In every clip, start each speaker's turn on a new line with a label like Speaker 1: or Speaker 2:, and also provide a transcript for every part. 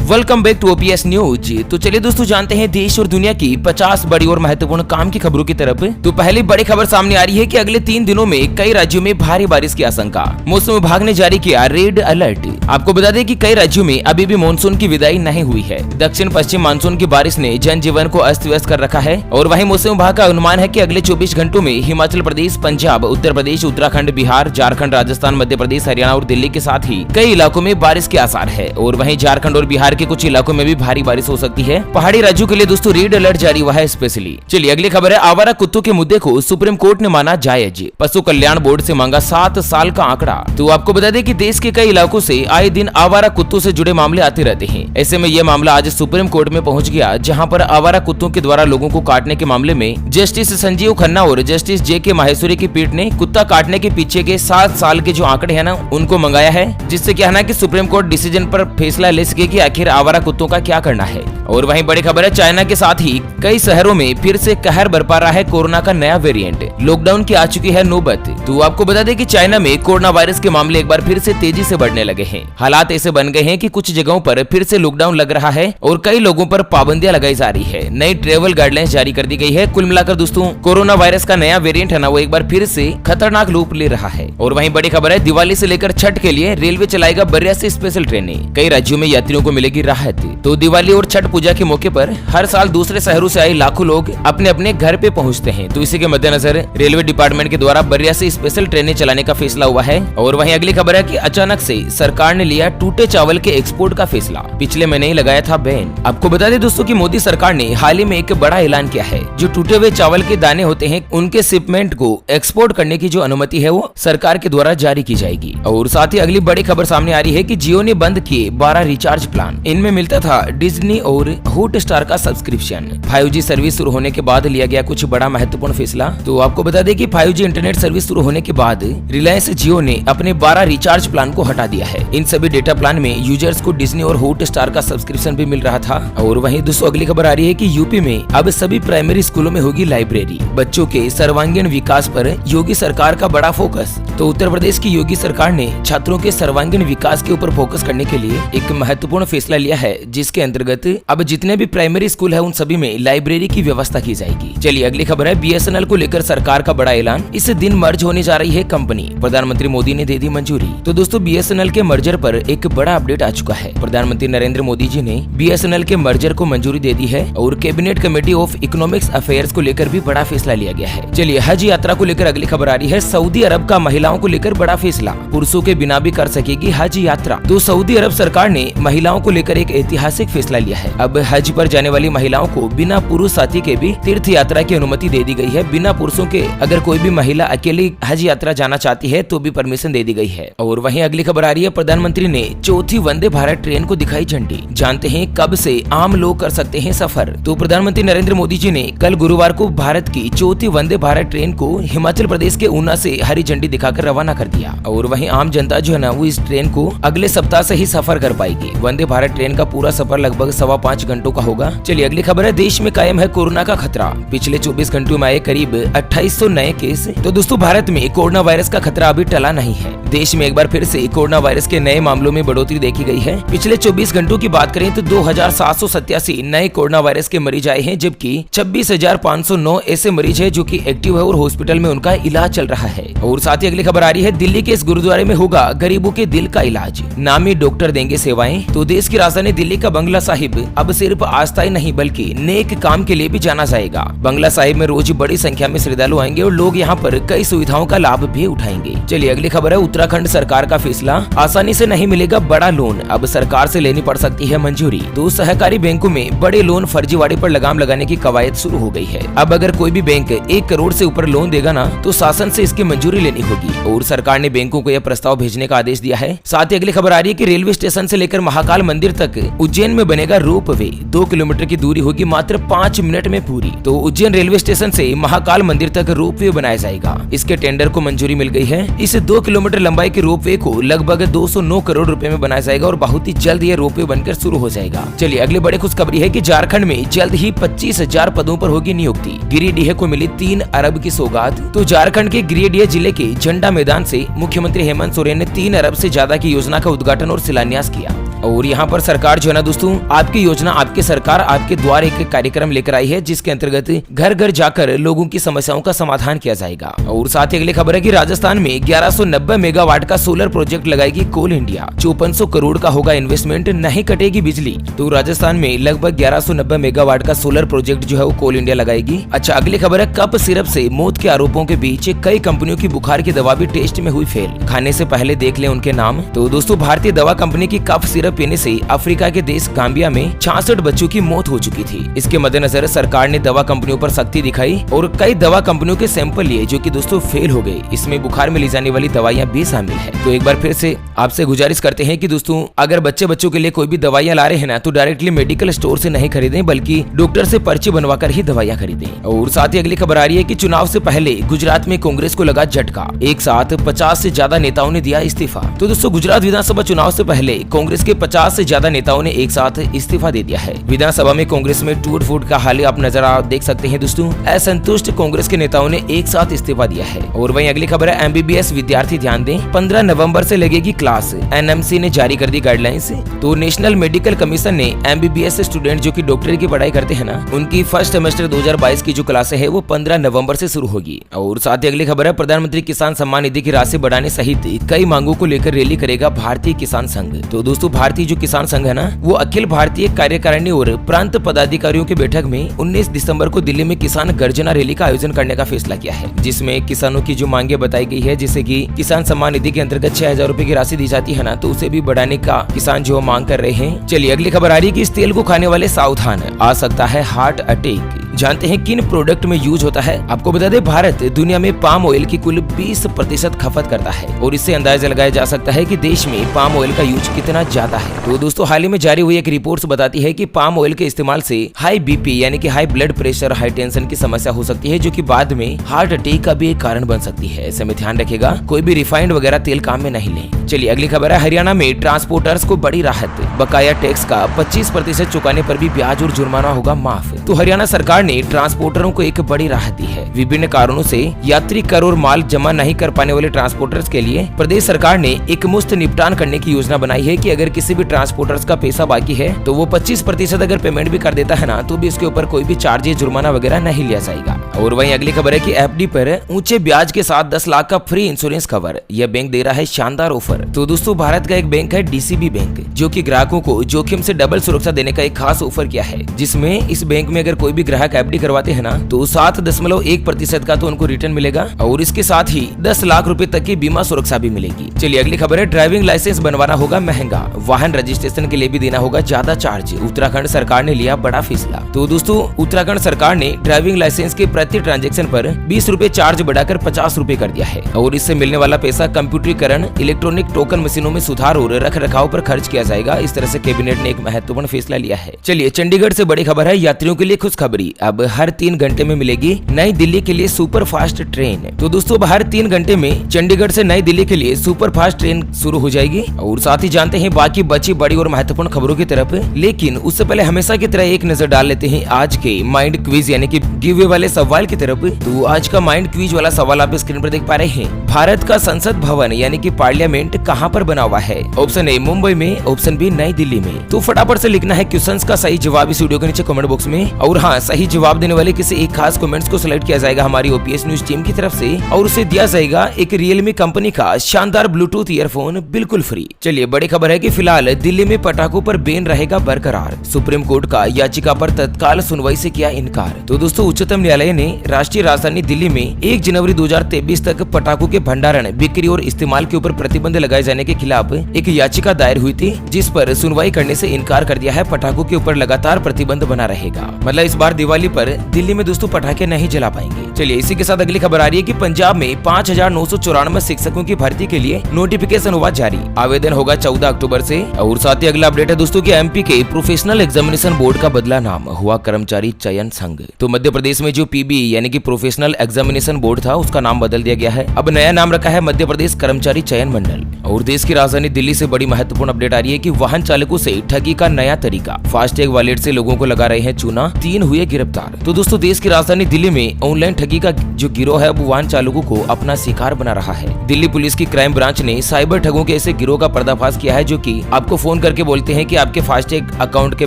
Speaker 1: Welcome back to OPS news. तो चलिए दोस्तों जानते हैं देश और दुनिया की 50 बड़ी और महत्वपूर्ण काम की खबरों की तरफ। तो पहली बड़ी खबर सामने आ रही है कि अगले 3 दिनों में कई राज्यों में भारी बारिश की आशंका। मौसम विभाग ने जारी किया रेड अलर्ट। आपको बता दें कि कई राज्यों में अभी भी मानसून की विदाई नहीं हुई है। दक्षिण पश्चिम मानसून की बारिश ने जनजीवन को अस्त व्यस्त कर रखा है और वहीं मौसम विभाग का अनुमान है कि अगले 24 घंटों में हिमाचल प्रदेश, पंजाब, उत्तर प्रदेश, उत्तराखंड, बिहार, झारखंड, राजस्थान, मध्य प्रदेश, हरियाणा और दिल्ली के साथ ही कई इलाकों में बारिश के आसार है और वहीं झारखंड और बिहार के कुछ इलाकों में भी भारी बारिश हो सकती है। पहाड़ी राज्यों के लिए दोस्तों रेड अलर्ट जारी हुआ है स्पेशली। चलिए अगली खबर है, आवारा कुत्तों के मुद्दे को सुप्रीम कोर्ट ने माना जायज। पशु कल्याण बोर्ड से मांगा 7 साल का आंकड़ा। तो आपको बता दें कि देश के कई इलाकों से आए दिन आवारा कुत्तों से जुड़े मामले आते रहते हैं। ऐसे में यह मामला आज सुप्रीम कोर्ट में पहुंच गया, जहां पर आवारा कुत्तों के द्वारा लोगों को काटने के मामले में जस्टिस संजीव खन्ना और जस्टिस जे.के. माहेश्वरी की पीठ ने कुत्ता काटने के पीछे के 7 साल के जो आंकड़े हैं ना, उनको मंगाया है, जिससे क्या है ना कि सुप्रीम कोर्ट डिसीजन पर फैसला ले सके कि आखिर आवारा कुत्तों का क्या करना है। और वहीं बड़ी खबर है, चाइना के साथ ही कई शहरों में फिर से कहर बरपा रहा है कोरोना का नया वेरिएंट। लॉकडाउन की आ चुकी है नौबत। तो आपको बता दें कि चाइना में कोरोना वायरस के मामले एक बार फिर से तेजी से बढ़ने लगे हैं। हालात ऐसे बन गए हैं कि कुछ जगहों पर फिर से लॉकडाउन लग रहा है और कई लोगों पर पाबंदियां लगाई जा रही है। नई ट्रेवल गाइडलाइंस जारी कर दी गई है। कुल मिलाकर दोस्तों कोरोना वायरस का नया वेरिएंट है ना, वो एक बार फिर से खतरनाक रूप ले रहा है। और वहीं बड़ी खबर है, दिवाली से लेकर छठ के लिए रेलवे चलाएगा 82 स्पेशल ट्रेनें। कई राज्यों में यात्रियों को मिलेगी राहत। तो दिवाली और छठ पूजा के मौके पर हर साल दूसरे शहरों से आए लाखों लोग अपने अपने घर पे पहुंचते हैं। तो इसी के मद्देनजर रेलवे डिपार्टमेंट के द्वारा 82 स्पेशल ट्रेनें चलाने का फैसला हुआ है। और वहीं अगली खबर है कि अचानक से सरकार ने लिया टूटे चावल के एक्सपोर्ट का फैसला। पिछले महीने ही लगाया था बैन। आपको बता दें दोस्तों कि मोदी सरकार ने हाल ही में एक बड़ा ऐलान किया है। जो टूटे हुए चावल के दाने होते हैं, उनके शिपमेंट को एक्सपोर्ट करने की जो अनुमति है वो सरकार के द्वारा जारी की जाएगी। और साथ ही अगली बड़ी खबर सामने आ रही है कि जियो ने बंद किए 12 रिचार्ज प्लान। इनमें मिलता था डिज्नी और हॉटस्टार का सब्सक्रिप्शन। 5G सर्विस शुरू होने के बाद लिया गया कुछ बड़ा महत्वपूर्ण फैसला। तो आपको बता दें कि 5G इंटरनेट सर्विस शुरू होने के बाद रिलायंस जियो ने अपने 12 रिचार्ज प्लान को हटा दिया है। इन सभी डेटा प्लान में यूजर्स को डिज्नी और हॉटस्टार का सब्सक्रिप्शन भी मिल रहा था। और वहीं दोस्तों अगली खबर आ रही है कि यूपी में अब सभी प्राइमरी स्कूलों में होगी लाइब्रेरी। बच्चों के सर्वांगीण विकास पर योगी सरकार का बड़ा फोकस। तो उत्तर प्रदेश की योगी सरकार ने छात्रों के सर्वांगीण विकास के ऊपर फोकस करने के लिए एक महत्वपूर्ण फैसला लिया है, जिसके अंतर्गत अब जितने भी प्राइमरी स्कूल है उन सभी में लाइब्रेरी की व्यवस्था की जाएगी। चलिए अगली खबर है, बीएसएनएल को लेकर सरकार का बड़ा ऐलान। इस दिन मर्ज होने जा रही है कंपनी। प्रधानमंत्री मोदी ने दे दी मंजूरी। तो दोस्तों बीएसएनएल के मर्जर पर एक बड़ा अपडेट आ चुका है। प्रधानमंत्री नरेंद्र मोदी जी ने बीएसएनएल के मर्जर को मंजूरी दे दी है और cabinet committee of economics affairs को लेकर भी बड़ा फैसला लिया गया है। चलिए हज यात्रा को लेकर अगली खबर आ रही है। सऊदी अरब का महिलाओं को लेकर बड़ा फैसला। पुरुषों के बिना भी कर सकेगी हज यात्रा। तो सऊदी अरब सरकार ने महिलाओं को लेकर एक ऐतिहासिक फैसला लिया है। अब हज पर जाने वाली महिलाओं को बिना पुरुष साथी के भी तीर्थ यात्रा की अनुमति दे दी गई है। बिना पुरुषों के अगर कोई भी महिला अकेली हज यात्रा जाना चाहती है तो भी परमिशन दे दी गई है। और वहीं अगली खबर आ रही है, प्रधानमंत्री ने चौथी वंदे भारत ट्रेन को दिखाई झंडी। जानते हैं कब से आम लोग कर सकते हैं सफर। तो प्रधानमंत्री नरेंद्र मोदी जी ने कल गुरुवार को भारत की चौथी वंदे भारत ट्रेन को हिमाचल प्रदेश के ऊना से हरी झंडी दिखाकर रवाना कर दिया। और वहीं आम जनता जो है ना, वो इस ट्रेन को अगले सप्ताह से ही सफर कर पाएगी। वंदे भारत ट्रेन का पूरा सफर लगभग 5.25 घंटों का होगा। चलिए अगली खबर है, देश में कायम है कोरोना का खतरा। पिछले 24 घंटों में आए करीब 2800 नए केस। तो दोस्तों भारत में कोरोना वायरस का खतरा अभी टला नहीं है। देश में एक बार फिर से कोरोना वायरस के नए मामलों में बढ़ोतरी देखी गई है। पिछले 24 घंटों की बात करें तो 2787 नए कोरोना वायरस के मरीज आए हैं, जबकि 26,509 ऐसे मरीज हैं जो कि एक्टिव है और हॉस्पिटल में उनका इलाज चल रहा है। और साथ ही अगली खबर आ रही है, दिल्ली के इस गुरुद्वारे में होगा गरीबों के दिल का इलाज। नामी डॉक्टर देंगे सेवाएं। तो देश की राजधानी दिल्ली का बंगला साहिब अब सिर्फ आस्था ही नहीं बल्कि नेक काम के लिए भी जाना जाएगा। बंगला साहिब में रोज बड़ी संख्या में श्रद्धालु आएंगे और लोग यहाँ पर कई सुविधाओं का लाभ भी उठाएंगे। चलिए अगली खबर है, उत्तराखंड सरकार का फैसला। आसानी से नहीं मिलेगा बड़ा लोन, अब सरकार से लेनी पड़ सकती है मंजूरी। तो सहकारी बैंकों में बड़े लोन फर्जीवाड़े पर लगाम लगाने की कवायद शुरू हो गई है। अब अगर कोई भी बैंक 1 करोड़ से ऊपर लोन देगा ना, तो शासन से इसकी मंजूरी लेनी होगी और सरकार ने बैंकों को यह प्रस्ताव भेजने का आदेश दिया है। साथ ही अगली खबर आ रही है कि रेलवे स्टेशन से लेकर महाकाल मंदिर तक उज्जैन में बनेगा रोप वे। 2 किलोमीटर की दूरी होगी मात्र 5 मिनट में पूरी। तो उज्जैन रेलवे स्टेशन से महाकाल मंदिर तक रोप वे बनाया जाएगा। इसके टेंडर को मंजूरी मिल गई है। इस 2 किलोमीटर लंबाई के रोप वे को लगभग 209 करोड़ रुपए में बनाया जाएगा और बहुत ही जल्द ये रोप वे बनकर शुरू हो जाएगा। चलिए अगली बड़ी खुशखबरी है कि झारखंड में जल्द ही 25,000 पदों पर होगी नियुक्ति। गिरिडीह को मिली 3 अरब की सौगात। तो झारखंड के गिरिडीह जिले के झंडा मैदान से मुख्यमंत्री हेमंत सोरेन ने 3 अरब से ज्यादा की योजना का उद्घाटन और शिलान्यास किया। और यहाँ पर सरकार जो है ना दोस्तों आपकी योजना आपके सरकार आपके द्वार एक कार्यक्रम लेकर आई है, जिसके अंतर्गत घर घर जाकर लोगों की समस्याओं का समाधान किया जाएगा। और साथ ही अगली खबर है कि राजस्थान में 1190 मेगावाट का सोलर प्रोजेक्ट लगाएगी कोल इंडिया। 5400 करोड़ का होगा इन्वेस्टमेंट, नहीं कटेगी बिजली। तो राजस्थान में लगभग 1190 मेगावाट का सोलर प्रोजेक्ट जो है वो कोल इंडिया लगाएगी। अच्छा, अगली खबर है कप सिरप से मौत के आरोपों के बीच कई कंपनियों की बुखार की दवा भी टेस्ट में हुई फेल। खाने से पहले देख लें उनके नाम। तो दोस्तों भारतीय दवा कंपनी की कप सिरप पीने से अफ्रीका के देश गाम्बिया में 66 बच्चों की मौत हो चुकी थी। इसके मद्देनजर सरकार ने दवा कंपनियों पर सख्ती दिखाई और कई दवा कंपनियों के सैंपल लिए जो कि दोस्तों फेल हो गए। इसमें बुखार में ली जाने वाली दवाइयां भी शामिल है। तो एक बार फिर से आपसे गुजारिश करते हैं कि दोस्तों अगर बच्चों के लिए कोई भी दवाइयां ला रहे हैं ना तो डायरेक्टली मेडिकल स्टोर से नहीं खरीदें, बल्कि डॉक्टर से पर्ची बनवाकर ही दवाइयां खरीदें। और साथ ही अगली खबर आ रही है कि चुनाव से पहले गुजरात में कांग्रेस को लगा झटका। एक साथ 50 से ज्यादा नेताओं ने दिया इस्तीफा। तो दोस्तों गुजरात विधानसभा चुनाव से पहले कांग्रेस के 50 से ज्यादा नेताओं ने एक साथ इस्तीफा दे दिया है। विधानसभा में कांग्रेस में टूट फूट का हाल आप नजर देख सकते हैं दोस्तों। असंतुष्ट कांग्रेस के नेताओं ने एक साथ इस्तीफा दिया है। और वहीं अगली खबर है एमबीबीएस विद्यार्थी ध्यान दें, 15 नवंबर से लगेगी क्लास। एनएमसी ने जारी कर दी गाइडलाइंस। तो नेशनल मेडिकल कमीशन ने एमबीबीएस स्टूडेंट जो कि डॉक्टरी की पढ़ाई करते हैं ना, उनकी फर्स्ट सेमेस्टर 2022 की जो क्लासे है वो 15 नवंबर से शुरू होगी। और साथ ही अगली खबर है प्रधानमंत्री किसान सम्मान निधि की राशि बढ़ाने सहित कई मांगों को लेकर रैली करेगा भारतीय किसान संघ। तो दोस्तों भारतीय जो किसान संघ है ना वो अखिल भारतीय कार्यकारिणी और प्रांत पदाधिकारियों की बैठक में 19 दिसंबर को दिल्ली में किसान गर्जना रैली का आयोजन करने का फैसला किया है, जिसमें किसानों की जो मांगे बताई गई है, जैसे कि किसान सम्मान निधि के अंतर्गत 6000 रुपए की राशि दी जाती है ना, तो उसे भी बढ़ाने का किसान जो मांग कर रहे हैं। चलिए अगली खबर आ रही है कि इस तेल को खाने वाले सावधान, आ सकता है हार्ट अटैक। जानते हैं किन प्रोडक्ट में यूज होता है? आपको बता दें भारत दुनिया में पाम ऑयल की कुल 20% खपत करता है और इससे अंदाजा लगाया जा सकता है कि देश में पाम ऑयल का यूज कितना ज्यादा है। तो दोस्तों हाल ही में जारी हुई एक रिपोर्ट बताती है कि पाम ऑयल के इस्तेमाल से हाई बीपी यानी कि high blood pressure, high tension की समस्या हो सकती है, जो कि बाद में हार्ट अटैक का भी एक कारण बन सकती है। ऐसे में ध्यान रखेगा कोई भी रिफाइंड वगैरह तेल काम में नहीं लें। चलिए अगली खबर है हरियाणा में ट्रांसपोर्टर्स को बड़ी राहत, बकाया टैक्स का 25% चुकाने पर भी ब्याज और जुर्माना होगा माफ। तो हरियाणा सरकार ने ट्रांसपोर्टरों को एक बड़ी राहत दी है। विभिन्न कारणों से यात्री कर और माल जमा नहीं कर पाने वाले ट्रांसपोर्टर्स के लिए प्रदेश सरकार ने एक मुफ्त निपटान करने की योजना बनाई है कि अगर किसी भी ट्रांसपोर्टर्स का पैसा बाकी है तो वो 25% अगर पेमेंट भी कर देता है ना, तो भी इसके ऊपर कोई भी चार्ज जुर्माना वगैरह नहीं लिया जाएगा। और वहीं अगली खबर है कि एफडी पर ऊंचे ब्याज के साथ 10 लाख का फ्री इंश्योरेंस कवर, यह बैंक दे रहा है शानदार ऑफर। तो दोस्तों भारत का एक बैंक है डीसीबी बैंक, जो कि ग्राहकों को जोखिम से डबल सुरक्षा देने का एक खास ऑफर किया है, जिसमें इस बैंक में अगर कोई भी ग्राहक एफडी करवाते हैं ना तो 7.1% का तो उनको रिटर्न मिलेगा और इसके साथ ही 10 लाख रुपए तक की बीमा सुरक्षा भी मिलेगी। चलिए अगली खबर है ड्राइविंग लाइसेंस बनवाना होगा महंगा, वाहन रजिस्ट्रेशन के लिए भी देना होगा ज्यादा चार्ज। उत्तराखंड सरकार ने लिया बड़ा फैसला। तो दोस्तों उत्तराखंड सरकार ने ड्राइविंग लाइसेंस के प्रति ट्रांजैक्शन पर 20 रुपए चार्ज बढ़ाकर 50 रुपए कर दिया है और इससे मिलने वाला पैसा कंप्यूटरीकरण, इलेक्ट्रॉनिक टोकन मशीनों में सुधार और रख रखाव पर खर्च किया जाएगा। इस तरह से कैबिनेट ने एक महत्वपूर्ण फैसला लिया है। चलिए चंडीगढ़ से बड़ी खबर है यात्रियों के लिए खुशखबरी, अब हर 3 घंटे में मिलेगी नई दिल्ली के लिए सुपर फास्ट ट्रेन। तो दोस्तों हर 3 घंटे में चंडीगढ़ से नई दिल्ली के लिए सुपर फास्ट ट्रेन शुरू हो जाएगी। और साथ ही जानते हैं बाकी बची बड़ी और महत्वपूर्ण खबरों की तरफ, लेकिन उससे पहले हमेशा की तरह एक नजर डाल लेते हैं आज के माइंड क्विज यानी कि गिव अवे वाले सवाल की तरफ। तो आज का माइंड क्विज वाला सवाल आप स्क्रीन पर देख पा रहे हैं। भारत का संसद भवन यानी कि पार्लियामेंट कहाँ पर बना हुआ है? ऑप्शन ए मुंबई में, ऑप्शन बी नई दिल्ली में। तो फटाफट से लिखना है क्वेश्चंस का सही जवाब इस वीडियो के नीचे कमेंट बॉक्स में। और हाँ, सही जवाब देने वाले किसी एक खास कमेंट्स को सिलेक्ट किया जाएगा हमारी ओपीएस न्यूज टीम की तरफ से और उसे दिया जाएगा एक रियलमी कंपनी का शानदार ब्लूटूथ ईयरफोन बिल्कुल फ्री। चलिए बड़ी खबर है कि फिलहाल दिल्ली में पटाखों पर बैन रहेगा बरकरार, सुप्रीम कोर्ट का याचिका पर तत्काल सुनवाई से किया इनकार। तो दोस्तों उच्चतम न्यायालय ने राष्ट्रीय राजधानी दिल्ली में 1 जनवरी 2023 तक पटाखों के भंडारण, बिक्री और इस्तेमाल के ऊपर प्रतिबंध लगाए जाने के खिलाफ एक याचिका दायर हुई थी, जिस पर सुनवाई करने से इनकार कर दिया है। पटाखों के ऊपर लगातार प्रतिबंध बना रहेगा, मतलब इस बार दिवाली पर दिल्ली में दोस्तों पटाखे नहीं जला पाएंगे। चलिए इसी के साथ अगली खबर आ रही है कि पंजाब में 5994 शिक्षकों की भर्ती के लिए नोटिफिकेशन हुआ जारी, आवेदन होगा 14 अक्टूबर से। और साथ ही अगला अपडेट है दोस्तों कि एमपी के प्रोफेशनल एग्जामिनेशन बोर्ड का बदला नाम, हुआ कर्मचारी चयन संघ। तो मध्य प्रदेश में जो PEB यानी कि प्रोफेशनल एग्जामिनेशन बोर्ड था, उसका नाम बदल दिया गया है। अब नया नाम रखा है मध्य प्रदेश कर्मचारी चयन मंडल। और देश की राजधानी दिल्ली से बड़ी महत्वपूर्ण अपडेट आ रही है कि वाहन चालकों से ठगी का नया तरीका, फास्टैग वॉलेट से लोगों को लगा रहे हैं चूना, 3 हुए गिरफ्तार। तो दोस्तों देश की राजधानी दिल्ली में ऑनलाइन ठगी का जो गिरोह है वो वाहन चालकों को अपना शिकार बना रहा है। दिल्ली पुलिस की क्राइम ब्रांच ने साइबर ठगों के ऐसे गिरोह का पर्दाफाश किया है जो कि आपको फोन करके बोलते हैं कि आपके फास्टैग अकाउंट के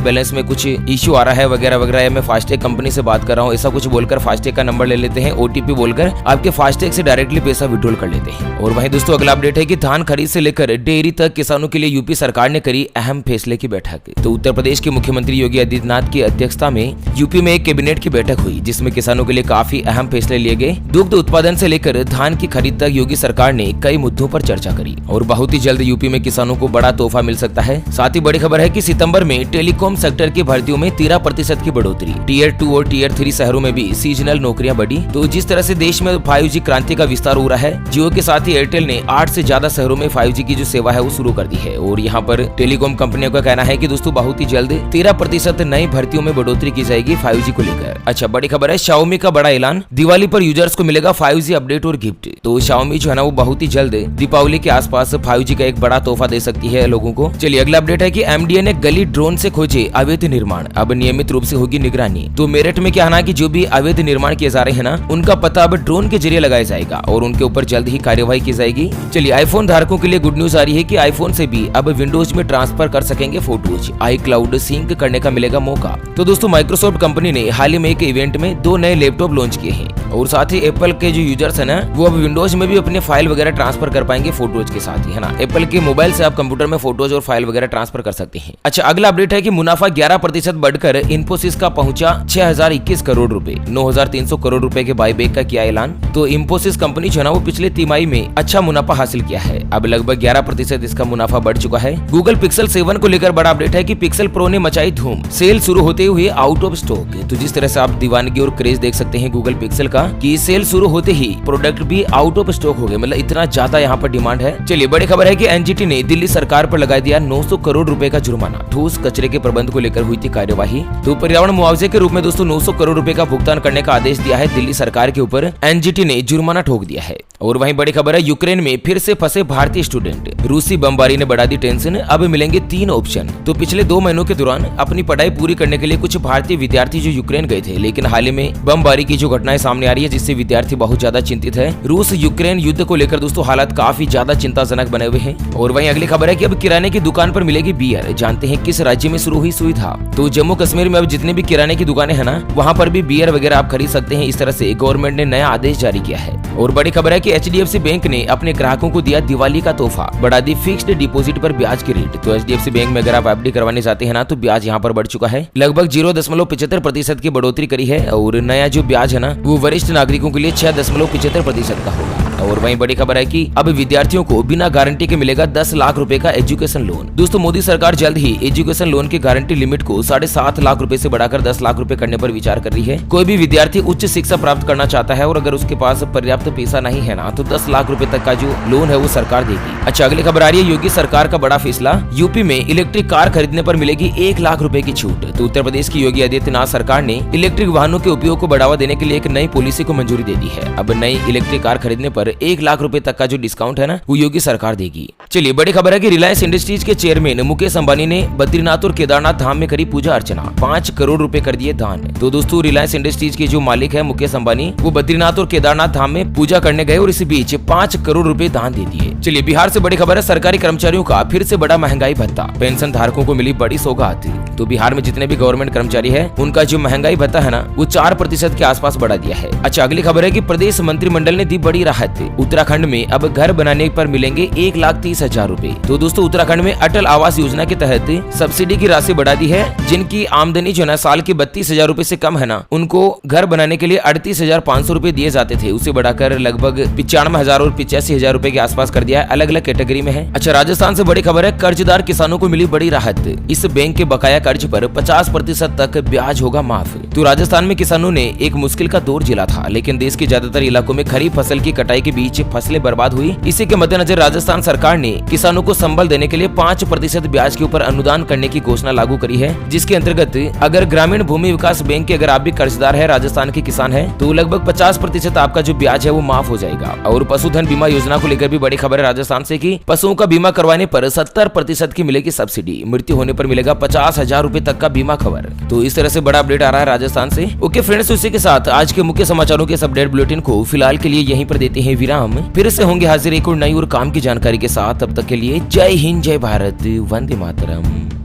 Speaker 1: बैलेंस में कुछ इश्यू आ रहा है वगैरह वगैरह, मैं फास्टैग कंपनी से बात कर रहा हूँ, ऐसा कुछ बोलकर फास्टैग का नंबर ले लेते हैं, OTP बोलकर आपके फास्टैग से डायरेक्टली पैसा विड्रॉल कर लेते हैं। और वहीं दोस्तों अगला अपडेट है कि धान खरीद से लेकर डेयरी तक किसानों के लिए यूपी सरकार ने करी अहम फैसले की बैठक। तो उत्तर प्रदेश के मुख्यमंत्री योगी आदित्यनाथ की अध्यक्षता में यूपी में एक कैबिनेट की बैठक हुई जिसमें किसानों के लिए काफी अहम फैसले लिए गए। दुग्ध उत्पादन से लेकर धान की खरीद तक योगी सरकार ने कई मुद्दों पर चर्चा करी और बहुत ही जल्द यूपी में किसानों को बड़ा तोहफा मिल सकता है। साथ ही बड़ी खबर है कि सितंबर में टेलीकॉम सेक्टर की भर्तियों में 13% की बढ़ोतरी। टियर 2 और टियर 3 शहरों में भी सीजनल नौकरियां बढ़ी। तो जिस तरह से देश में 5G क्रांति का विस्तार हो रहा है, जियो के साथ ही एयरटेल ने 8 से ज्यादा शहरों में 5G की जो सेवा है वो शुरू कर दी है। और यहाँ पर टेलीकॉम कंपनियों का कहना है कि दोस्तों बहुत ही जल्द 13% नई भर्तियों में बढ़ोतरी की जाएगी 5G को लेकर। अच्छा बड़ी खबर है, Xiaomi का बड़ा ऐलान, दिवाली पर यूजर्स को मिलेगा 5G अपडेट और गिफ्ट। तो Xiaomi जो है ना वो बहुत ही जल्द दीपावली के आसपास 5G का एक बड़ा तोहफा दे सकती है लोगों को। चलिए अगला अपडेट है कि MDA ने गली ड्रोन से खोजे अवैध निर्माण, अब नियमित रूप से होगी निगरानी। तो मेरठ में क्या है कि जो भी अवैध निर्माण किए जा रहे हैं ना, उनका पता अब ड्रोन के जरिए लगाया जाएगा और उनके ऊपर जल्द ही कार्यवाही की जाएगी। चलिए आईफोन धारकों के लिए गुड न्यूज आ रही है कि आईफोन से भी अब विंडोज में ट्रांसफर कर सकेंगे फोटोज, iCloud सिंक करने का मिलेगा मौका। तो दोस्तों माइक्रोसॉफ्ट कंपनी ने हाल ही में एक इवेंट में 2 नए लैपटॉप लॉन्च किए हैं और साथ ही एप्पल के जो यूजर्स है ना वो अब विंडोज में भी अपने फाइल वगैरह ट्रांसफर कर पाएंगे फोटोज के साथ ही, है ना। एप्पल के मोबाइल से आप कंप्यूटर में फोटोज और फाइल वगैरह ट्रांसफर कर सकते हैं। अच्छा अगला अपडेट है कि मुनाफा 11% बढ़कर इन्फोसिस का पहुंचा 6021 करोड़ रुपए, 9300 करोड़ रुपए के बाईबैक का किया ऐलान। तो इन्फोसिस कंपनी जो है ना वो पिछले तिमाही में अच्छा मुनाफा हासिल किया है, अब लगभग 11% इसका मुनाफा बढ़ चुका है। गूगल पिक्सल 7 को लेकर बड़ा अपडेट है कि पिक्सल प्रो ने मचाई धूम, सेल शुरू होते हुए आउट ऑफ स्टॉक। तो जिस तरह से आप दीवानगी और क्रेज देख सकते हैं गूगल पिक्सल का कि सेल शुरू होते ही प्रोडक्ट भी आउट ऑफ स्टॉक हो गए, मतलब इतना ज्यादा यहाँ पर डिमांड है। चलिए बड़ी खबर है कि NGT ने दिल्ली सरकार पर लगा दिया 900 करोड़ रुपए का जुर्माना, ठोस कचरे के प्रबंध को लेकर हुई थी कार्यवाही। तो पर्यावरण मुआवजे के रूप में दोस्तों 900 करोड़ रुपए का भुगतान करने का आदेश दिया है दिल्ली सरकार के ऊपर, NGT ने जुर्माना ठोक दिया है। और वहीं बड़ी खबर है यूक्रेन में फिर से फंसे भारतीय स्टूडेंट, रूसी बमबारी ने बढ़ा दी टेंशन, अब मिलेंगे 3 ऑप्शन। तो पिछले 2 महीनों के दौरान अपनी पढ़ाई पूरी करने के लिए कुछ भारतीय विद्यार्थी जो यूक्रेन गए थे, लेकिन हाल ही में बमबारी की जो घटनाएं सामने आ रही है जिससे विद्यार्थी बहुत ज्यादा चिंतित है। रूस यूक्रेन युद्ध को लेकर दोस्तों हालात काफी ज्यादा चिंताजनक बने हुए हैं। और वहीं अगली खबर है कि अब किराने की दुकान पर मिलेगी बियर, जानते हैं किस राज्य में शुरू हुई सुविधा। तो जम्मू कश्मीर में अब जितने भी किराने की दुकानें हैं ना वहाँ पर भी बियर वगैरह आप खरीद सकते हैं, इस तरह से गवर्नमेंट ने नया आदेश जारी किया है। और बड़ी खबर है कि HDFC बैंक ने अपने ग्राहकों को दिया दिवाली का तोहफा, बढ़ा दी फिक्स्ड डिपॉजिट पर ब्याज की रेट। तो HDFC बैंक में अगर आप FD करवाने जाते हैं ना तो ब्याज यहाँ पर बढ़ चुका है, लगभग 0.75% की बढ़ोतरी करी है। और नया जो ब्याज है ना वो वरिष्ठ नागरिकों के लिए 6.75% का होगा। और वहीं बड़ी खबर है कि अब विद्यार्थियों को बिना गारंटी के मिलेगा 10 लाख रुपए का एजुकेशन लोन। दोस्तों मोदी सरकार जल्द ही एजुकेशन लोन की गारंटी लिमिट को 7.5 लाख रुपए से बढ़ाकर 10 लाख रुपए करने पर विचार कर रही है। कोई भी विद्यार्थी उच्च शिक्षा प्राप्त करना चाहता है और अगर उसके पास पर्याप्त पैसा नहीं है ना तो 10 लाख रुपए तक का जो लोन है वो सरकार देगी। अच्छा अगली खबर आ रही है योगी सरकार का बड़ा फैसला, यूपी में इलेक्ट्रिक कार खरीदने पर मिलेगी 1 लाख रुपए की छूट। तो उत्तर प्रदेश की योगी आदित्यनाथ सरकार ने इलेक्ट्रिक वाहनों के उपयोग को बढ़ावा देने के लिए एक नई पॉलिसी को मंजूरी दे दी है। अब नई इलेक्ट्रिक कार खरीदने पर 1 लाख रुपए तक का जो डिस्काउंट है ना वो योगी सरकार देगी। चलिए बड़ी खबर है कि रिलायंस इंडस्ट्रीज के चेयरमैन मुकेश अंबानी ने बद्रीनाथ और केदारनाथ धाम में करी पूजा अर्चना, 5 करोड़ रुपए कर दिए दान। तो दोस्तों रिलायंस इंडस्ट्रीज के जो मालिक है मुकेश अंबानी वो बद्रीनाथ और केदारनाथ धाम में पूजा करने गए और इसी बीच 5 करोड़ रुपए दान दे दिए। चलिए बिहार से बड़ी खबर है, सरकारी कर्मचारियों का फिर से बड़ा महंगाई भत्ता, पेंशन धारकों को मिली बड़ी सौगात। तो बिहार में जितने भी गवर्नमेंट कर्मचारी है उनका जो महंगाई भत्ता है ना वो 4% के आसपास बढ़ा दिया है। अच्छा अगली खबर है कि प्रदेश मंत्रिमंडल ने दी बड़ी राहत, उत्तराखंड में अब घर बनाने पर मिलेंगे 1,30,000 रुपए। तो दोस्तों उत्तराखंड में अटल आवास योजना के तहत सब्सिडी की राशि बढ़ा दी है, जिनकी आमदनी जो है साल की 32,000 रुपए से कम है ना उनको घर बनाने के लिए 38,500 रुपए दिए जाते थे, उसे बढ़ाकर लगभग 95,000 और 85,000 रुपए के आसपास कर दिया है, अलग अलग कैटेगरी में है। अच्छा राजस्थान से बड़ी खबर है, कर्जदार किसानों को मिली बड़ी राहत, इस बैंक के बकाया कर्ज पर 50% तक ब्याज होगा माफ। तो राजस्थान में किसानों ने एक मुश्किल का दौर झेला था, लेकिन देश के ज्यादातर इलाकों में खरीफ फसल की कटाई बाढ़ के बीच फसलें बर्बाद हुई। इसी के मद्देनजर राजस्थान सरकार ने किसानों को संबल देने के लिए 5% ब्याज के ऊपर अनुदान करने की घोषणा लागू करी है, जिसके अंतर्गत अगर ग्रामीण भूमि विकास बैंक के अगर आप भी कर्जदार है, राजस्थान के किसान है, तो लगभग 50% आपका जो ब्याज है वो माफ हो जाएगा। और पशुधन बीमा योजना को लेकर भी बड़ी खबर है राजस्थान से कि पशुओं का बीमा करवाने पर 70% की मिलेगी सब्सिडी, मृत्यु होने पर मिलेगा 50,000 रुपए तक का बीमा कवर। तो इस तरह से बड़ा अपडेट आ रहा है राजस्थान से। ओके फ्रेंड्स, इसी के साथ आज के मुख्य समाचारों के अपडेट बुलेटिन को फिलहाल के लिए यहीं पर देते हैं विराम। फिर से होंगे हाजिर एक और नई और काम की जानकारी के साथ। तब तक के लिए जय हिंद, जय भारत, वंदे मातरम।